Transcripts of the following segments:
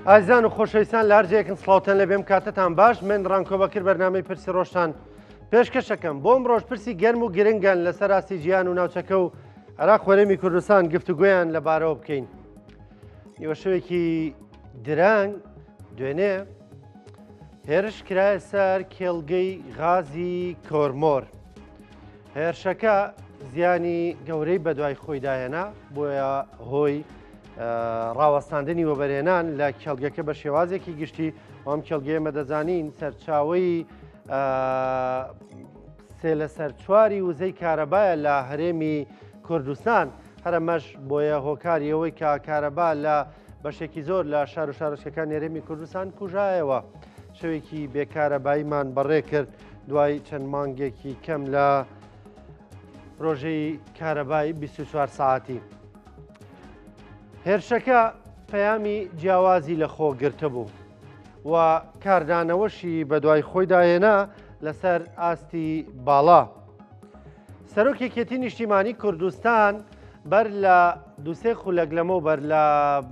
ئازیزان و خۆشەویستان لە هەرجەیەکن سڵاوتەن لە بێم کاتتان باش من ڕانکۆ بەکر بەرنامەی پرسی ڕۆژتان پێشکەشەکەم بۆم ڕۆژ پرسی گەرم و گرنگن لەسەر ئاستی گیان و ناوچەکە و عێراق وەرەمی کوردستان گفتوگویان لەبارەوە بکەین. نیوە شەوێکی درەنگ دوێنێ هێرش کرایە سەر کێڵگەی غازی کۆرمۆر. هێرشەکە زیانی گەورەی بەدوای خۆی داهێنا بۆیە هۆی ڕاوەستاندنی وەبەرهێنان لە کێڵگەکە بە شێوازێکی گشتی ئەم کێڵگەیەمە دەزانین سەرچاوی سێ لە سەر چواری وزەی کارەبایە لە هەرێمی کوردستان هەرەمەش بۆیە هۆکاریەوەی کە کارەبا لە بەشێکی زۆر لە شار و شارۆچکەکان هەرێمی کوردستان کوژایەوە. شەوێکی بێکارەباییمان بەڕێ کرد دوای چەند مانگێکی کەم لە ڕۆژەی کارەبای 24 ساعتی. هێرشەکە پەیامی جیاوازی لە خۆ گرتە بوو و کاردانەوەشی بەدوای خۆی داهێنا لەسەر ئاستی باڵا. سەرۆک یەکێتی نیشتیمانی کوردستان بەر لە دووسێ خولەک لەمە و بەر لە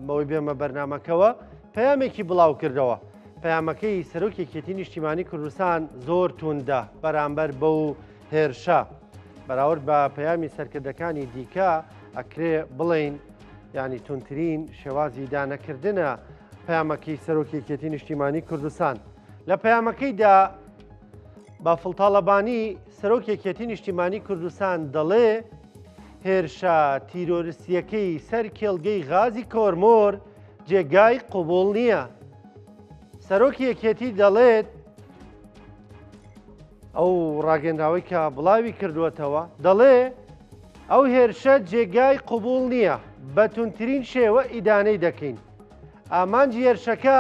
بەوەی بێمە بەرنامەکەوە پەیامێکی بڵاو کردەوە. پەیامەکەی سەرۆک یەکێتی نیشتیمانی کوردستان زۆر توندە بەرامبەر بەو هێرشە. بەراورد بە پەیامی سەرکردەکانی دیکە ئەکرێ بڵێن ینی تونترین شێوازی دانەکردنە پەیامەکەی سەرۆک یەکێتی نیشتیمانی کوردستان. لە پەیامەکەیدا بافڵتاڵەبانی سەرۆک یەکێتی نیشتیمانی کوردستان دەڵێ هێرشە تیرۆریستیەکەی سەر کێڵگەی غازی کۆرمۆر جێگای قوبوڵ نییە. سەرۆک یەکێتی دەڵێت ئەو ڕاگەنداوی کە بڵاوی کردووەتەوە دەڵێ ئەو هێرشە جێگای قوبوڵ نییە بە تونترین شێوە ئیدانەی دەکەین. ئامانجی هێرشەکە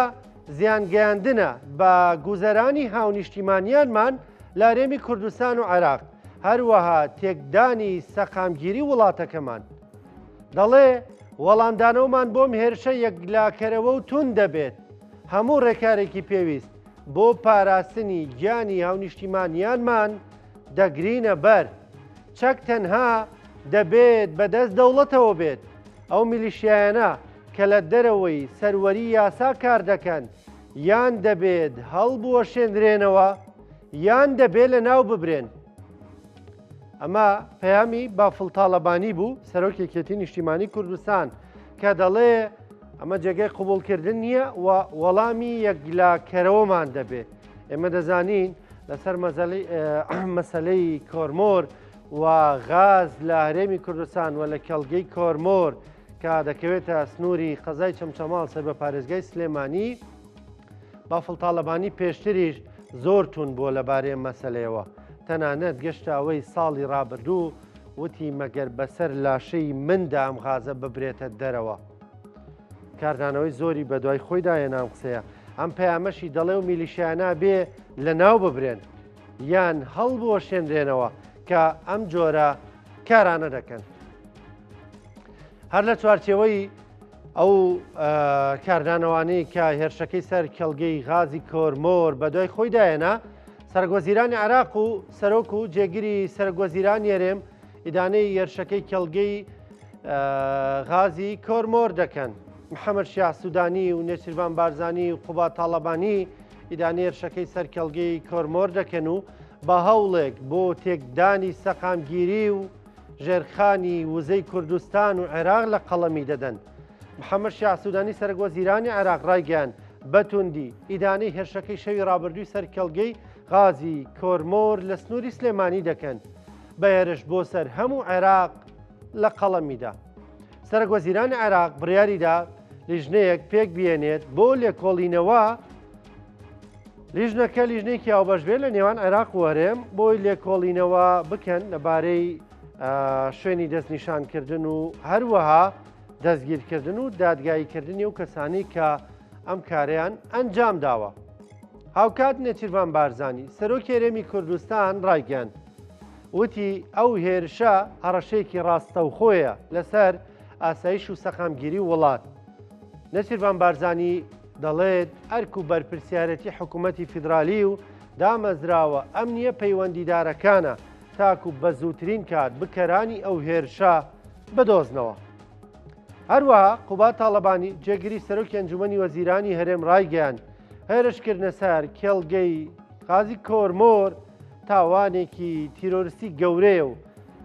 زیانگەیاندنە بە گوزەرانی هاونیشتیمانیانمان لە هەرێمی کوردستان و عێراق هەروەها تێکدانی سەقامگیری وڵاتەکەمان. دەڵێ وەڵامدانەوەمان بۆم هێرشە یەکلاکەرەوە و تون دەبێت هەموو ڕێکارێکی پێویست بۆ پاراستنی گیانی هاونیشتیمانیانمان دەگرینە بەر چەک تەنها دەبێت بەدەست دەوڵەتەوە بێت. ئەو میلیشیایانە کە لە دەرەوەی سەروەری یاسا کار دەکەن یان دەبێت هەڵبوەشێنرێنەوە یان دەبێت لە ناو ببرێن. ئەمە پەیامی بافڵتاڵەبانی بوو سەرۆک یەکێتی نیشتیمانی کوردستان کە دەڵێ ئەمە جێگەی قوبوڵکردن نییە و وەڵامی یەکلاکەرەوەمان دەبێت. ئێمە دەزانین لەسەر مەسەلەی کۆرمۆر و غاز لە هەرێمی کوردستان و لە کێڵگەی کۆرمۆر کە دەکەوێتە سنووری قەزای چەمچەماڵ سەر بە پارێزگای سلێمانی بافڵتاڵەبانی پێشتریش زۆر تون بۆ لەبارەی مەسەلەیەوە. تەنانەت گەشتە ئەوەی ساڵی ڕابردوو وتی مەگەر بەسەر لاشەی مندا ئەم غازە ببرێتە دەرەوە. کاردانەوەی زۆری بەدوای خۆی داهێنا ئەم قسەیە. ئەم پەیامەشی دەڵێ و میلیشیانە بێ لە ناو ببرێن یان هەڵبوەشێنرێنەوە کە ئەم جۆرە کارانە دەکەن. هەر لە چوارچێوەی ئەو کاردانەوانەی کە هێرشەکەی سەر کێڵگەی غازی کۆرمۆر بەدوای خۆی داهێنا سەرگۆزیرانی عێراق و سەرۆک و جێگیری سەرگۆزیرانی هەرێم ئیدانەی هێرشەکەی کێڵگەی غازی کۆرمۆر دەکەن. محەممەد شیع سوودانی و نێچیروان بارزانی و قوبات تاڵەبانی ئیدانەی هێرشەکەی سەر کێڵگەی کۆرمۆر دەکەن و بە هەوڵێک بۆ تێکدانی سەقامگیری و ژێرخانی وزەی کوردستان و عێراق لە قەڵەمی دەدەن. محەممەد شیع سوودانی سەرگۆزیرانی عێراق ڕایگەیاند بەتوندی ئیدانەی هێرشەکەی شەوی ڕابردووی سەر کێڵگەی غازی کۆرمۆر لە سنووری سلێمانی دەکەن بە هێرش بۆ سەر هەموو عێراق لە قەڵەمیدا. سەرگۆزیرانی عێراق بڕیاریدا لیژنەیەک پێک بێنێت بۆ لێکۆڵینەوە لیژنەکە لیژنێکی هاوبەشبێت لە نێوان عێراق و هەرێم بۆی لێکۆڵینەوە بکەن لەبارەی شوێنی دەستنیشانکردن و هەروەها دەستگیرکردن و دادگاییکردنی و کەسانی کە ئەم کاریان ئەنجام داوە. هاوکات نێچیروان بارزانی سەرۆکی هەرێمی کوردستان ڕایگەیاند وتی ئەو هێرشە هەڕەشەیەکی ڕاستەوخۆیە لەسەر ئاسایش و سەقامگیری وڵات. نێچیروان بارزانی دەڵێت ئەرک و بەرپرسیارەتی حکوومەتی فیدرالی و دامەزراوە ئەم نییە پەیوەندیدارەکانە تاکو بە زووترین کات بکەرانی ئەو هێرشە بدۆزنەوە. هەروەها قوبات تاڵەبانی جێگیری سەرۆکی ئەنجومەنی وەزیرانی هەرێم ڕایگەیان هێرشکردنە سەر کێڵگەی غازی کۆرمۆر تاوانێکی تیرۆریستی گەورەیە و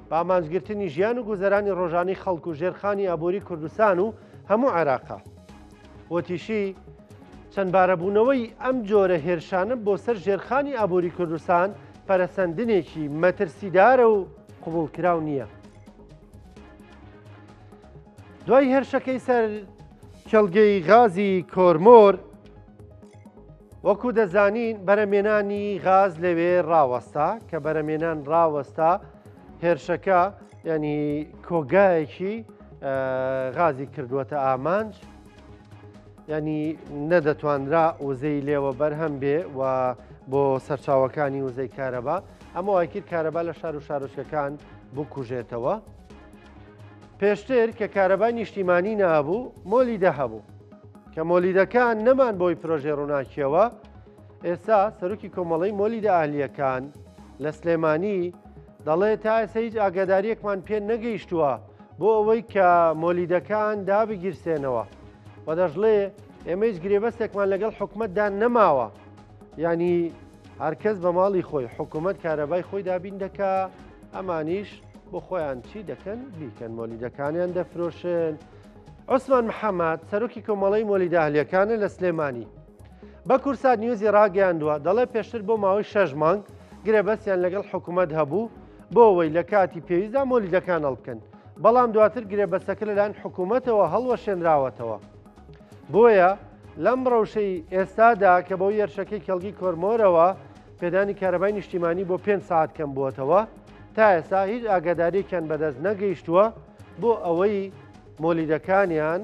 بە ئامانجگرتنی ژیان و گوزەرانی ڕۆژانەی خەڵک و ژێرخانی ئابووری کوردستان و هەموو عێراقا. وەتیشی چەند بارەبوونەوەی ئەم جۆرە هێرشانە بۆ سەر ژێرخانی ئابووری کوردستان پەرەسەندنێکی مەترسیدارە و قبوڵکراو نییە. دوای هێرشەکەی سەر کێڵگەی غازی کۆرمۆر وەکو دەزانین بەرەمێنانی غاز لەوێ ڕاوەستا کە بەرەمێنان ڕاوەستا هێرشەکە ینی کۆگایەکی غازی کردووەتە ئامانج ینی نەدەتوانرا وزەی لێوە بەرهەم بێ و بۆ سەرچاوەکانی وزەی کارەبا ئەمە وایکرد کارەبا لە شار و شارۆچەکان بکوژێتەوە. پێشتر کە کارەبای نیشتیمانی نابوو مۆلیدە هەبوو کە مۆلیدەکان نەمان بۆی پرۆژێ ڕووناکیەوە. ئێستا سەرۆکی کۆمەڵی مۆلیدە ئاهلیەکان لە سلێمانی دەڵێت تا ئێستا هیچ ئاگاداریەکمان پێ نەگەیشتووە بۆ ئەوەی کە مۆلیدەکان دابگیرسێنەوە و دەژڵێ ئێمە هیچ گرێبەستێکمان لەگەڵ حکوومەتدا نەماوە. ینی هەرکەس بە ماڵی خۆی حکوومەت کارەبای خۆی دابین دەکا ئەمانیش بۆ خۆیان چی دەکەن بیکەن مۆلیدەکانیان دەفرۆشن. عوسمان محەممەد سەرۆکی کۆمەڵی مۆلیدە ئاهلیەکانە لە سلێمانی بە کورسات نیوزی ڕاگەیاندووە دەڵێ پێشتر بۆ ماوەی 6 مانگ گرێبەستیان لەگەڵ حکوومەت هەبوو بۆ ئەوەی لە کاتی پێویستدا مۆلیدەکان هەڵبکەن بەڵام دواتر گرێبەستەکە لەلایەن حکوومەتەوە هەڵوەشێنراوەتەوە. بۆیە لەم ڕەوشەی ئێستادا کە بۆ هێرشەکەی کێڵگەی کۆرمۆرەوە پێدانی کارەبای نیشتیمانی بۆ 5 ساعت کەم بووەتەوە تا ئێستا هیچ ئاگاداریەکیان بەدەست نەگەیشتووە بۆ ئەوەی مۆلیدەکانیان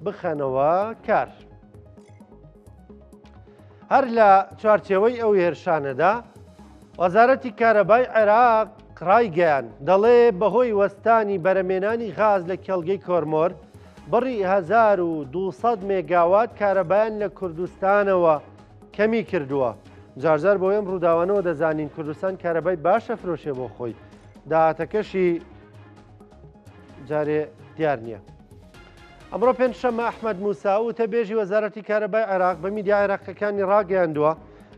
بخەنەوە کار. هەر لە چوارچێوەی ئەو هێرشانەدا وەزارەتی کارەبای عێراق ڕایگەیان دەڵێ بەهۆی وەستانی بەرەمێنانی غاز لە کێڵگەی کۆرمۆر بڕی 1200 مێگاوات کارەبایان لە کوردستانەوە کەمی کردووە. جارجار بۆ ئەم ڕووداوانەوە دەزانین کوردستان کارەبای باشە فرۆشێ بۆ خۆی داهاتەکەشی جارێ دیار نییە. ئەمڕۆ پێنجشەممە ئەحمەد موسا وتەبێژی وەزارەتی کارەبای عێراق بە میدیا عێراقیەکانی ڕاگەیاندووە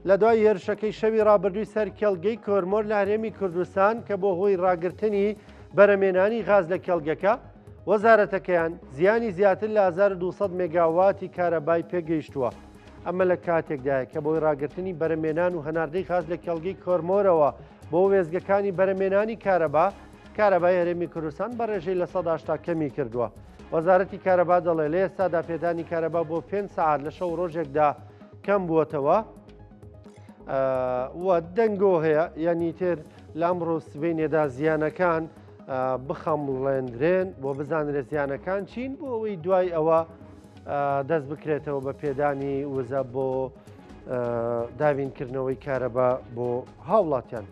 لە دوای هێرشەکەی شەوی ڕابردووی سەر کێڵگەی کۆرمۆر لە هەرێمی کوردستان کە بۆ هۆی ڕاگررتنی بەرەمێنانی غاز لە کێڵگەکە وەزارەتەکەیان زیانی زیاتر لە 1200 مێگاواتی کارەبای پێگەیشتووە. ئەمە لە کاتێکدایە کە بۆی ڕاگررتنی بەرەمێنان و هەناردەی غاز لە کێڵگەی کۆرمۆرەوە بۆ وێزگەکانی بەرەمێنانی کارەبای هەرێمی کوردستان بە ڕێژەی لە 180 کەمی کردووە. وەزارەتی کارەبا دەڵێ لە ئێستادا پێدانی کارەبا بۆ 5 ساعت لە شەو ڕۆژێکدا کەم بووەتەوە وە دەنگۆ هەیە یعنی تر لەمڕۆ سبینێدا زیانەکان بخەمڵێندرێن بۆ بزانرێت زیانەکان چین بۆ ئەوەی دوای ئەوە دەست بکرێتەوە بە پێدانی وزە بۆ داوینکردنەوەی کارەبا بۆ هاوڵاتیان.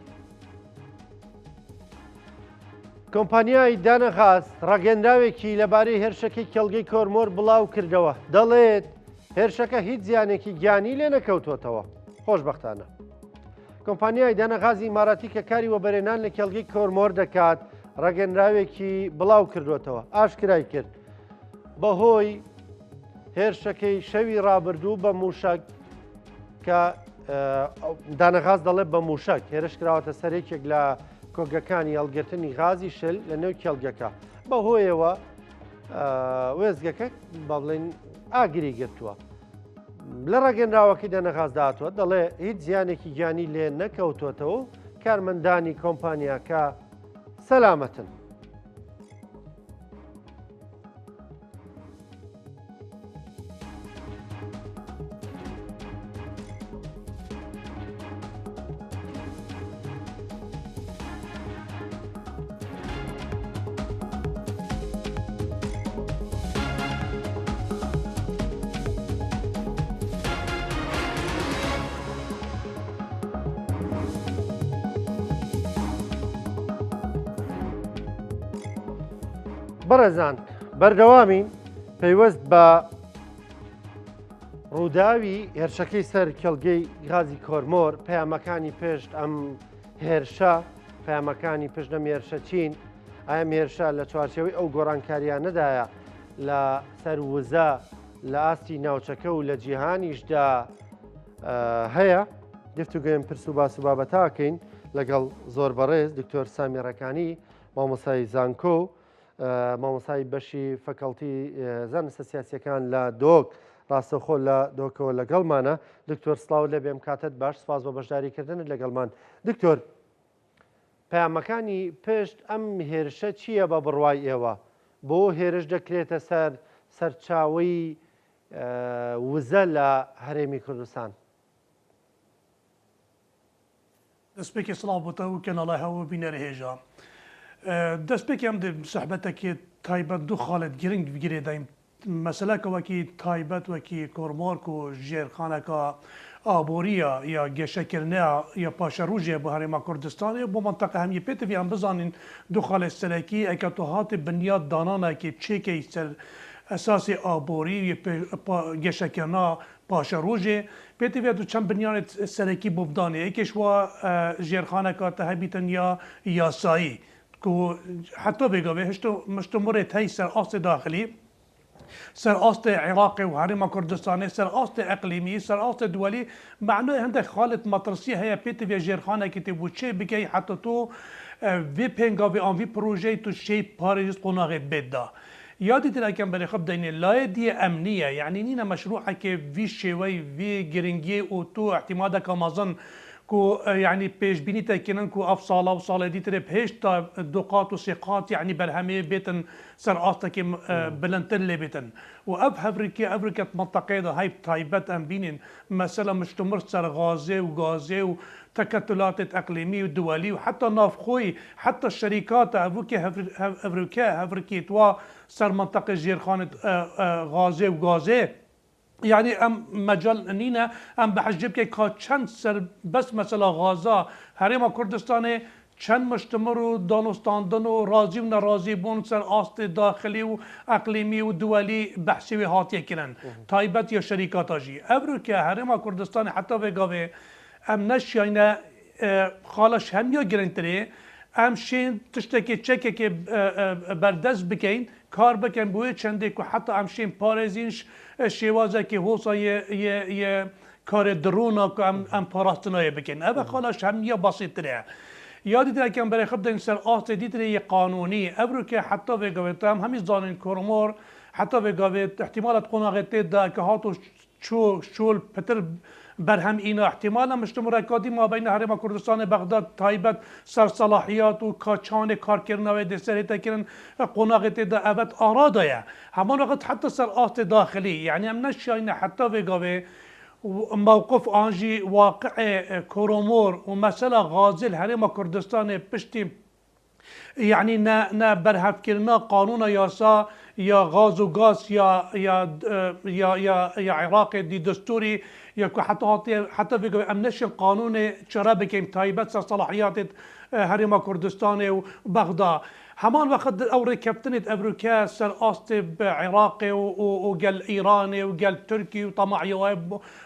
کۆمپانیای دانەغاز ڕاگەندراوێکی لەبارەی هێرشەکەی کێڵگەی کۆرمۆر بڵاو کردەوە دەڵێت هێرشەکە هیچ زیانێکی گیانی لێ نەکەوتوەتەوە. خۆشبەختانە کۆمپانیای دانەغازی ئیماراتی کە کاری وەبەرێنان لە کێڵگەی کۆرمۆر دەکات ڕاگەندراوێکی بڵاو کردوێتەوە ئاشکرای کرد بەهۆی هێرشەکەی شەوی ڕابردوو بە موشک کە دانەغاز دەڵێت بە موشک هێرش کراوەتە سەرێکێک لە کۆگەکانی هەڵگرتنی غازی شل لە نێو کێڵگەکە بەهۆیەوە وێزگەکە با بڵێن ئاگری گرتووە. لە ڕاگەنراوەکەی دەنەغاز داهاتوە دەڵێ هیچ زیانێکی گیانی لێ نەکەوتوێتەوە کارمەندانی کۆمپانیاکە سەلامەتن. بەڕێزان بەردەوامین پەیوەست بە ڕووداوی هێرشەکەی سەر کێڵگەی غازی کۆرمۆر پەیامەکانی پێشت ئەم هێرشە پەیامەکانی پشت ئەم هێرشە چین ئایا هێرشە لە چوارچێوەی ئەو گۆڕانکاریانەدایە لە سەروزە لە ئاستی ناوچەکە و لە جیهانیشدا هەیە گفتوگوێم پرس و باس و بابەتاکەین لەگەڵ زۆر بەڕێز دکتۆر سامی ڕەکانی مامۆسای زانکۆ مامۆسای بەشی فەکەڵتی زانستە سیاسیەکان لە دۆک ڕاستەخۆ لە دۆکەوە لەگەڵمانە دکتۆر سڵاو لە بێم کاتت باش سپاس بە بەشداریکردنت لەگەڵمان دکتۆر پەیامەکانی پشت ئەم هێرشە چییە بە بڕوای ئێوە بۆ هێرش دەکرێتە سەرچاوەی وزە لە هەرێمی کوردستان دەستپێکی سڵاو بۆتە و کەناڵای هەوە بینەرە هێژە دەستپێکی ئەم سەحبەتێکی تایبەت دوو خاڵت گرنگ بگیرێ دایم مەسەلەکەوەکی تایبەت وەکی کۆرمۆرک و ژێرخانەکە ئابۆریە یا گەشەکردنە یا پاشەڕوژێ بۆ هەرێما کوردستانی بۆ منتەقە هەمیە پێتەویان بزانین دوو خاڵێ سەرەکی ئەکە تۆ هاتی بنیاد دانانێکی چێکەی سەر ئەساسی ئابۆری گەشەکردنا پاشەڕوژێ پێتەوێ دوو چەند بنیانێت سەرەکی بۆ بدانێ یەکێش وە ژێرخانەکە تەهەبیتن یا یاسایی حتى بگاوه مشتمرت هی سر آست داخلی سر آست عراقی و هرم کردستانی سر آست اقلیمی سر آست دولی معنای هنده خالت مطرسی هیا پیت و جرخانه که تو چه بگی حتی تو وی پنگاوی آن وی پروژه تو شی پاریس قناغت بده یادی تر اکم برای خب دینه لای دی امنیه یعنی نینا مشروعه که وی شوی وی گرنگی و تو احتماده کامازن کو يعني پیش بینی تکنن کو اف ساله و ساله دیتر پیش تا دوقات و سقات يعني برهمه بيتن سر آستك بلندتر لي بيتن و اف افريكا منطقه ده هاي تايبت ام بينين مثلا مشتمر سر غازه و غازه و تكتلات اقليميه ودوليه وحتى نافخوي حتى الشركات افريكا توا سر منطقه جيرخانه غازه و غازه يعني ام مجال نينا ام بحجب که چند سر بس مثلا غازه هرم کردستان چند مشتمر و دانستاندن و راضی و ناراضی بون سر آست داخلی و اقلیمی و دولی بحثی و هاتیه کنن تایبت یا شرکات آجی ابرو که هرم کردستان حتی بگاوه ام نشیانه خالش هم یا گرنتره ام شین تشتکی چکه که بردست بکین کار بکن بوی چنده که حتی ام شین پارزینش شوازه که حوصا یه کار درونا که ام پاراستنای بکن اوه خالش هم یا بسیط تره یادی تره که ام برای خب دین سر آست دیتره یه قانونی ابرو که حتی بگوید هم همی زانین کرمور حتی بگوید احتمالت قناغت ده که هاتو شول پتر برهم اینا احتمالا مشتمرکاتی ما بین هرم کردستان بغداد تایبت سر صلاحیات و کاچان کارکردنەوەی دەسەرێتە کردن قۆناغێتێ دا ئەبەت ئارادایە هەمان وقت حتى سر ئاست داخلی يعني ام نشاینە حتى بگاوێ موقف آنجي واقع كورومور ومسألة غازل هرم كردستان پشتی يعني نا برهف كرنا قانون ياسا يا غاز وغاز يا عراق دي دستوري يا حتى في امنش القانون شرابك تايبت صلاحيات هرم كردستان وبغداد همان وقت اوري كابتنت افريكا سر آست عراقي وقال ايراني وقال تركي وطمع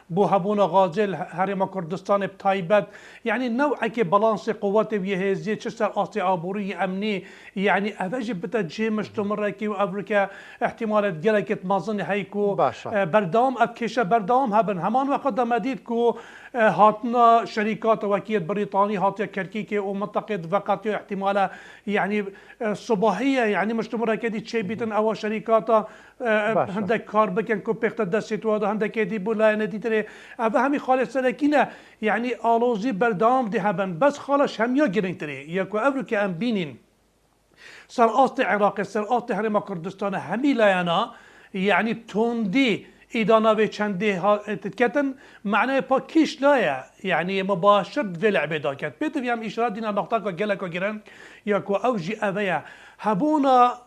بو هبونا غازل هرم كردستان بتايبت يعني نوع كي بالانس قوات بيهزي سر آست عبوري امني يعني افجب بتجي مشتمره كي وافريكا احتمالات جلكت مازن هيكو بردام ابكيشه بردام هبن همان وقت مديد كو هاتنا شركات وكيل بريطاني هاتيا كركيكي ومنطقه فقط احتمالا يعني صباحيه يعني مشتمره كدي تشي بيتن او شركات هندك كار بكن كو بيخت دستو هذا هندك دي بولا نديتري افهمي خالص سلكينا يعني الوزي بردام دي هبن بس خالص هم يا جرينتري ياكو افريكا ام بينين سر آست عراق سر آست هرم كردستان همي لايانا يعني توندي إدانا به چنده تتكتن معناه با كيش لايا يعني مباشر في العبادة كت بيتو يام إشارات دينا نقطة كجلك وجيران ياكو أوجي أبيا هبونا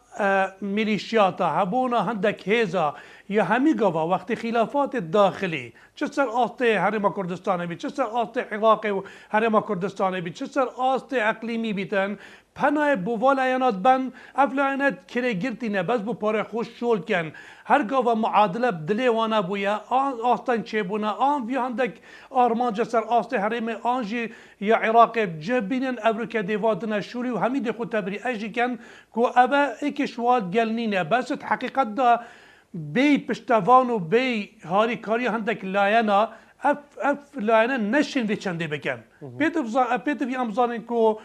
ميليشياتا هبونا هندك هيزا یا همی گاوا وقتی خلافات داخلی چه سر آست هرم کردستان بی، چه سر آست عراق و هرم کردستان بی، چه سر آست اقلیمی بیتن پناه بوال ایانات بند افلانات کره گرتی نه بس بو پاره خوش شول کن هر گاوا معادله بدلی وانا بویا آن آستان چه بونا آن وی هندک آرمان جسر آست هرم آنجی یا عراق جبینن ابروک دیوادنا شوری و همین خود تبری اجی کن کو ابا اکشوال گلنینه بس حقیقت دا بی پشتوان و بی هاری کاری هندک لاینا اف لاینا نشین وی چنده بکن پیت وی امزانین کو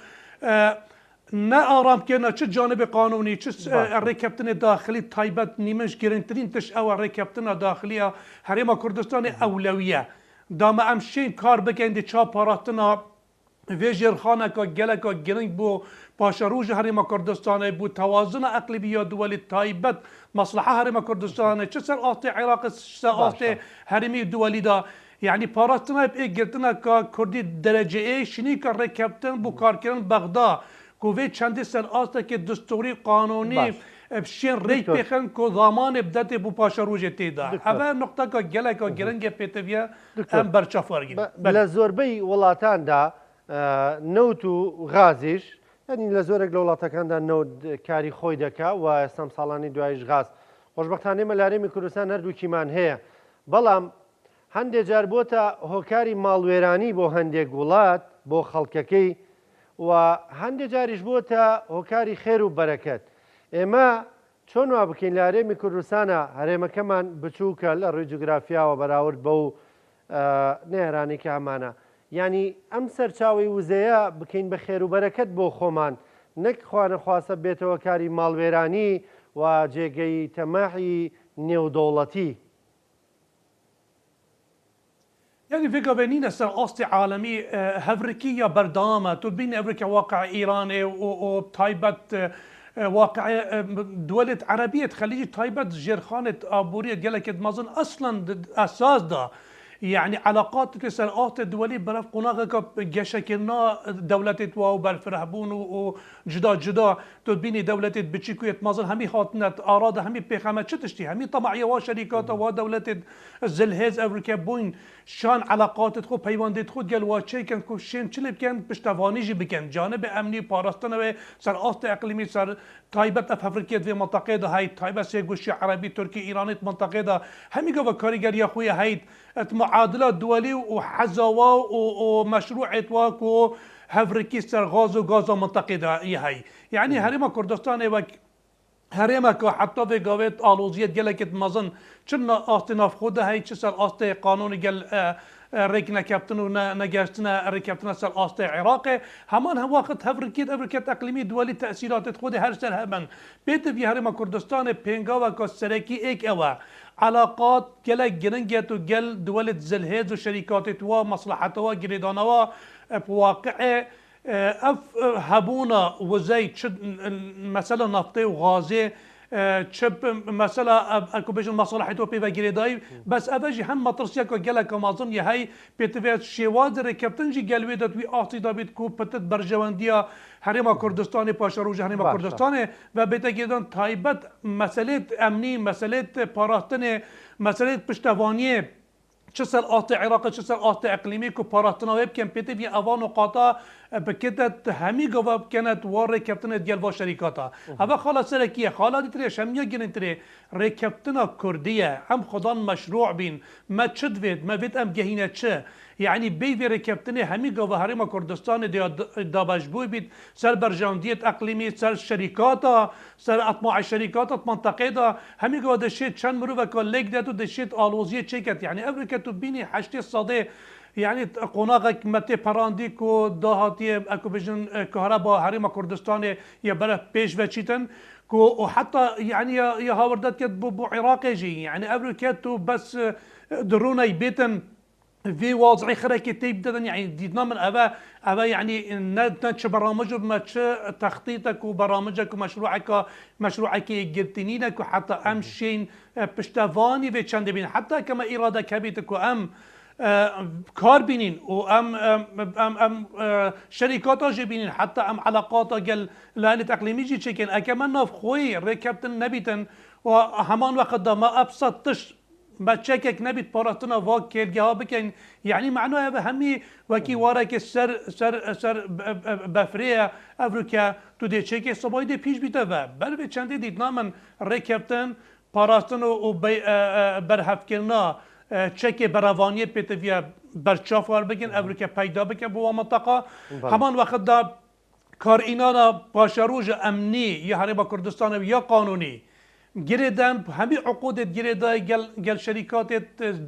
نه آرام کنه چه جانب قانونی چه رکبتن داخلی تایبت نیمش گرنترین تش او رکبتن داخلی هرم کردستان اولویه دام امشین کار بکن چا پاراتنا ویجر خانه که گله که گرنگ بو پاشروج هرم کردستان بو توازن اقلیبی دولی تایبت مصلحه هرم کردستان چه سر آست عراق چه سر آست هرمی دولی دا يعني باراتنا بإجتنا كردي درجة إيه شني كركبتن بكاركن بغداد كوفيت شندي سن آستا دستوري قانوني بشين ريك بخن كو ضمان بدات بو باشروجة تيدا هذا نقطة كجلا كجرنج بيتفيا أم برشافارجين لزوربي ولاتان دا نوتو غازيش يعني لزورك لولاتان دا نود كاري خوي دكا وسام صالاني دوايش غاز خوشبختانه ملاري كردستان هردو كيمان هي بلام هەندێک جار بۆتە هۆکاری ماڵوێرانی بۆ هەندێک وڵات بۆ خەڵکەکەی و هەندێک جاریش بۆتە هۆکاری خێر و بەرەکەت ئێمە چۆن وا بکەین لە هەرێمی کوردستانە هەرێمەکەمان بچووکە لە ڕووی جوگرافیاوە بەراورد بە و نێرانێکی ئەمانە یعنی ئەم سەرچاوی وزەیە بکەین بە خێر و بەرەکەت بۆ خۆمان نەک خوانەخواستە بێتەوە کاری ماڵوێرانی و جێگەی تەماحی نێودەوڵەتی يعني فيك بينينا سر أصل عالمي هفركية بردامة تبين أفريقيا واقع إيراني وتايبت واقع دولة عربية خليجي تايبت جرخانة أبورية قالك مازن أصلا أساس ده يعني علاقات تسالات الدولية برف قناغة جشكنا دولة واو بالفرهبون وجدا جدا تبيني دولة بتشيكوية مازن همي خاطنت أراد همي بخامة شتشتي همي طمعية وشركات ودولة زلهز أفريقيا بوين شان علاقات خو بيواندت خود قال واتشي كان كوشين تشلب كان بشتفانيجي بكن جانب أمني باراستنا سر آست إقليمي سر تايبت أفريقيا في منطقة ده هاي تايبت سيقوشي عربي تركي إيراني منطقة ده همي قبل كاريجر يا أخويا هاي معادلات دولي وحزوا ومشروع واكو هفركي سر غاز وغاز منطقة ده هاي يعني هرم كردستان وك هرم که حتی به گاوت آلوزیت گله که مازن چون آست نافخوده هاي چه سر آست قانون گل ريك نكابتن ونجاشتنا ركابتنا سر آست عراق همان هم وقت هفركيت أفريقيا إقليمي دولي تأثيرات خود هر سر همان بيت في هرم كردستان بينجا وكسركي إيك أوا علاقات جل جرنجت وجل دولة زلهز وشركات ومصلحتها وجريدانها بواقع هبونا وزي مثلا نفطي وغازي تشب مثلا اكو بيجن مصالحته في جريداي بس ابجي هم مطرسيا كو جلا كمازن يهي بيتفيت شيواد ركبتنجي قلويدت وي اعطي دابيت كو بتت برجوانديا هرم كردستان باشروج هرم كردستان و بتجدن تايبت مساله امني مساله باراستن مساله پشتواني چه سر آت عراق چه سر آت اقلیمی که پاراتنا وب کم پیتی بی اوان و قاطع بکتت همی گواب کنت وار کپتن دیال و شریکاتا هوا خالا سرکیه خالا دیتری شمیه گنتری رکبتنا کردیه هم خدان مشروع بین ما چد وید ما وید ام گهینه چه يعني بيفي ركبتني همي جوا هرم كردستان دابشبوي بيت سر برجاندية اقليمي سر شركاتا سر اطماع الشركات منطقه دا همي جوا دشيت شان مروفا كوليك داتو دشيت الوزيه تشيكت يعني افريكا تبيني حشتي الصدي يعني قناغك متي بارانديكو دهاتي اكو بيجن كهرباء هرم كردستان يبره بيش بتشيتن كو حتى يعني يا هاوردات بو عراقي جي يعني افريكا تو بس درونا يبيتن في وضعي خركي تبدا يعني دينا من ابا يعني نتش برامج ما تخطيطك وبرامجك ومشروعك جرتنينك وحتى امشين بشتفاني في چند بين حتى كما اراده كبيتك وام كار بينين وام ام شركات جبينين حتى ام علاقات قال لانت اقليمي جي تشكن اكمن ناف خوي ركبتن نبيتن و همان وقت دا ما ابسطش بچکک نبید پاراستنا وا کلگه ها بکن یعنی معنای به همی وکی واره که سر بفریه افریقا تو دی چه که صبایی دی پیش بیده و بر چنده دید نامن رکبتن پاراستن و برهفت کرنا چک براوانی پیتویا برچاف وار بگن افریقا پیدا بکن بوا منطقه همان وقت دا کار اینانا پاشاروج امنی یا حریم کردستان یا قانونی گردن همه عقود گرده گل شركات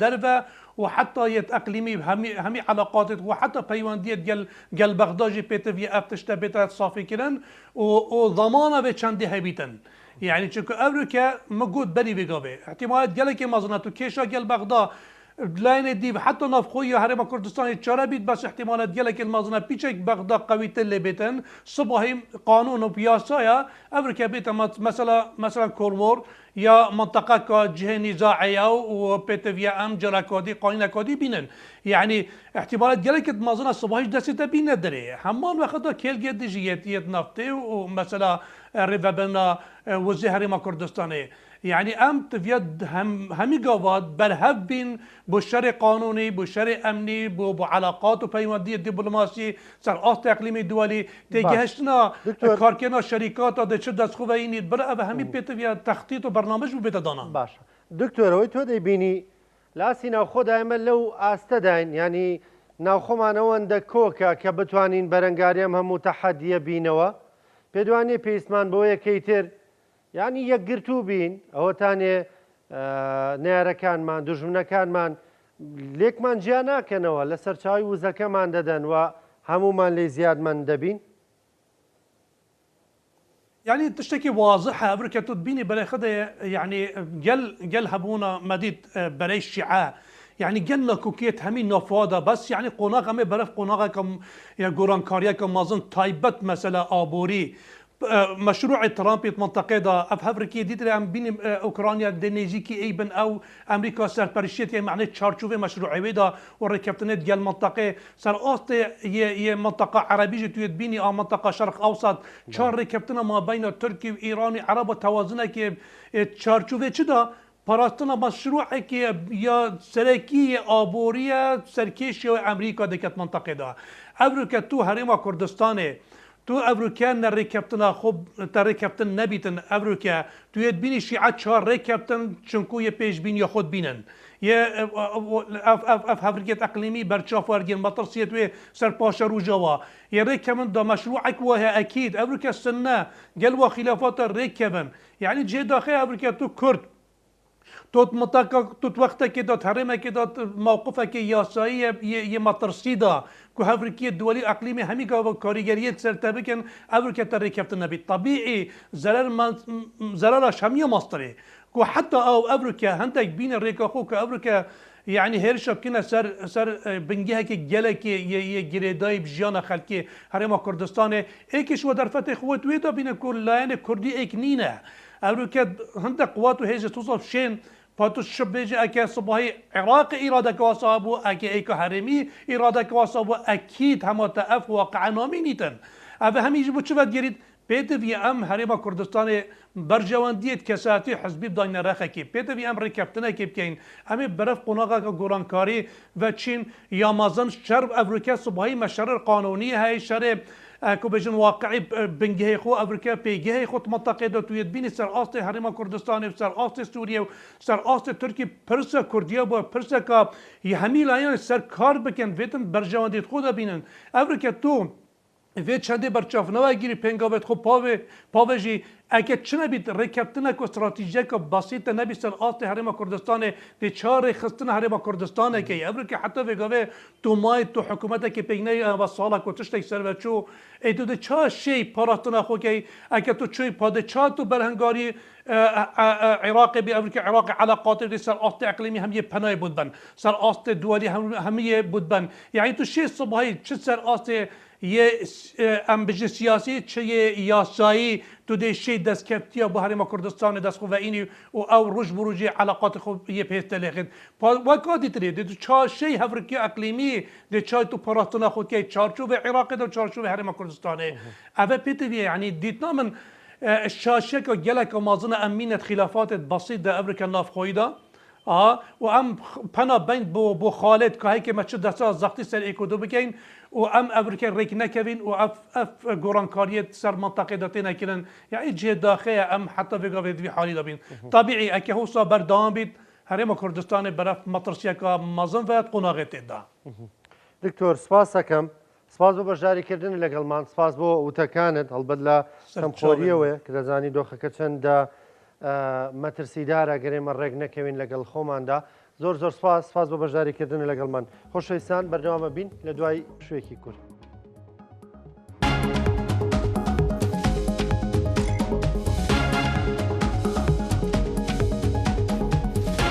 درفه وحتى يت اقليمي همي علاقات وحتى بيوانديت گل بغداد بيتفي افتشتا بيتا صافي كرن وضمانه بچندي هبيتن يعني چونكو امريكا موجود بري بيغابي احتمالات گلك مازناتو كيشا گل بغداد لاين دي حتى نافخويا حرم كردستان چاره بيت بس احتمالات گلك المازنه بيچك بغداد قوي تل بيتن صباحي قانون وبياسايا امريكا بيت مثلا كورمور یا منطقه که جهه نزاعیه و پیتویا ام جراکادی قانون کادی بینن یعنی احتمالات گله که مازن صبحش دسته بینه داره همان وقتا کل گد جیتیت نفته و مثلا ربنا وزیر حریم کردستانه يعني ام تفيد همي قوات برهف بين بشر قانوني بشر امني بعلاقات وبيونديه دبلوماسي سر آست اقليمي دولي تيجهشنا كاركنا شركات ده چه دست خوبه اینید برای به همین پیتویا تخطیط و برنامج بو بیت دانا باش دکتور اوی تو دی بینی لاسی ناو خود ایمل لو استدین یعنی ناو خمانوان ده کوکا که بتوانین برنگاریم هم متحدیه بینوا پدوانی پیسمان بو یکیتر یعنی یەکگرتوو بین ئەوەتانێ نارەکانمان دوژمنەکانمان لێکمان جیا ناکەنەوە لە سەرچاوی وزەکەمان دەدەن و هەمومان لێ زیادمان دەبین يعني تشتكي واضحة أمريكا تبيني بلا خدها يعني جل هبونا مديد بلاي الشيعة يعني جل كوكيت همين نفاضة بس يعني قناغة ما برف قناغة كم يا جوران كاريا كم مازن تايبت مثلا آبوري مشروع ترامب منطقه دا افريقيا ديت عم بين اوكرانيا دنيزيكي ايبن او امريكا سرپرشيت يعني معنى تشارچوبه مشروعي دا وركبتنت ديال منطقه سر اوست ي منطقه عربيه تويت بيني او منطقه شرق اوسط چار ركبتنا ما بين تركيا وايران عرب توازنه كي تشارچوبه چدا پاراستنا مشروعی که یا سرکی آبوریه سرکیشی امریکا دکت منطقه دا افریقا تو حریم کردستانه تو افریقا نرکبتن خوب ترکبتن نبیتن افریقا تو ید بینی شیعه چهار رکبتن چنکو یه پیش بین یا خود بینن یه افریقا اقلیمی برچاف ورگین مطرسیت و سرپاش رو جوا یه رکبن دا مشروعک واه اکید افریقا سنه گل و خلافات رکبن یعنی جه داخل افریقا تو کرد توت منطقه توت وقته که داد حرمه که داد موقفه که یاسایی یه مطرسی دا که افریقی دولی اقلیمی همی که کاریگریت سرتبه کن افریقا ترکبت نبی طبیعی ضررش همی ماستره که حتی او افریقا هندک بین ریکا خو که افریقا يعني هيرشا كنا سر بنجيها كي جلا كي يجريداي بجانا خلكي هرما كردستان ايكش ودرفت اخوات ويدا بين كل لاين كردي ايك نينا امريكا هند قوات وهيجه توصف شين فاتو الشبيجي اكي صباحي عراقي اراده كواسابو اكي ايكو هرمي اراده كواسابو اكيد هما تاف واقعا نامينيتن افا هم يجبو تشوفت جريد بيتفي ام هرما كردستان برجوانديت كساتي حزبي بداين رخكي بيتفي ام ركبتنا كيف كاين امي برف قناغا غورانكاري وتشين يا مازن شرب افريقيا صباحي مشاريع قانونيه هاي شرب كوبجن واقعي بنجهي خو افريقيا بيجهي خو منطقه دو تويد بين سر است حرم كردستان سر است سوريا سر است تركي برسا كرديا با برسا كا يهمي لاين سر كار بكن ويتن برجوانديت خود بينن افريقيا تو وی چنده برچاف نوای گیری پنگاوت خو پاوجی اگه چنه بید رکبتنه که استراتیجی که بسیط نبی سر آست حرم کردستان دی چار خستن حرم کردستان که ابرو که حتی وگاوه تو مای تو حکومت که پیگنه و سالا که تشتک سر و چو ایدو دی چه شی پاراتنه خو که اگه تو چوی پادچا تو برهنگاری عراق بی افریقا عراق علاقات دی سر آست اقلیمی هم یه پناه بود بن سر آست دوالی هم یه بود بن یعنی تو شی صبحی چه سر آست یه امبج سیاسی چه یاسایی تو دی شی دست کپتیا با حرم کردستان دست خوب و اینی و او روش بروجی علاقات خوب یه پیست لخید وکادی تری دی چه شی افریقی اقلیمی دی چه تو پراتنا خود که چارچوب عراق دو چارچوب حرم کردستانه اوه پیتی یعنی دیتنا من شاشک و گلک و مازن امینت خلافات بسيط ده افریقا نافخوی ده و ام پنا بین بو خالد که هی که مچه دستا زختی سر ایکودو بکن و ام افریقا ریک نکوین و اف گورانکاریت سر منطقه داتین اکلن یعنی جه داخل ام حتی بگا وی حالی دابین طبیعی اکه حوصا بردام بید هرم کردستان برف مطرسیا که مازن و قناغت ده دکتۆر سپاسەکەم سپاس بۆ بەشداریکردن لەگەڵمان سپاس بۆ وتەکانت هەڵبەت لە کەمخۆریەوەی کە دەزانی دۆخەکە چەندە مەترسیدارە گەرێمە ڕێک نەکەوین لەگەڵ خۆماندا زۆر سپاس بۆ بەشداریکردن لەگەڵمان خۆشەویستان بەردەوامە بین لە دوای شوێکی کورد.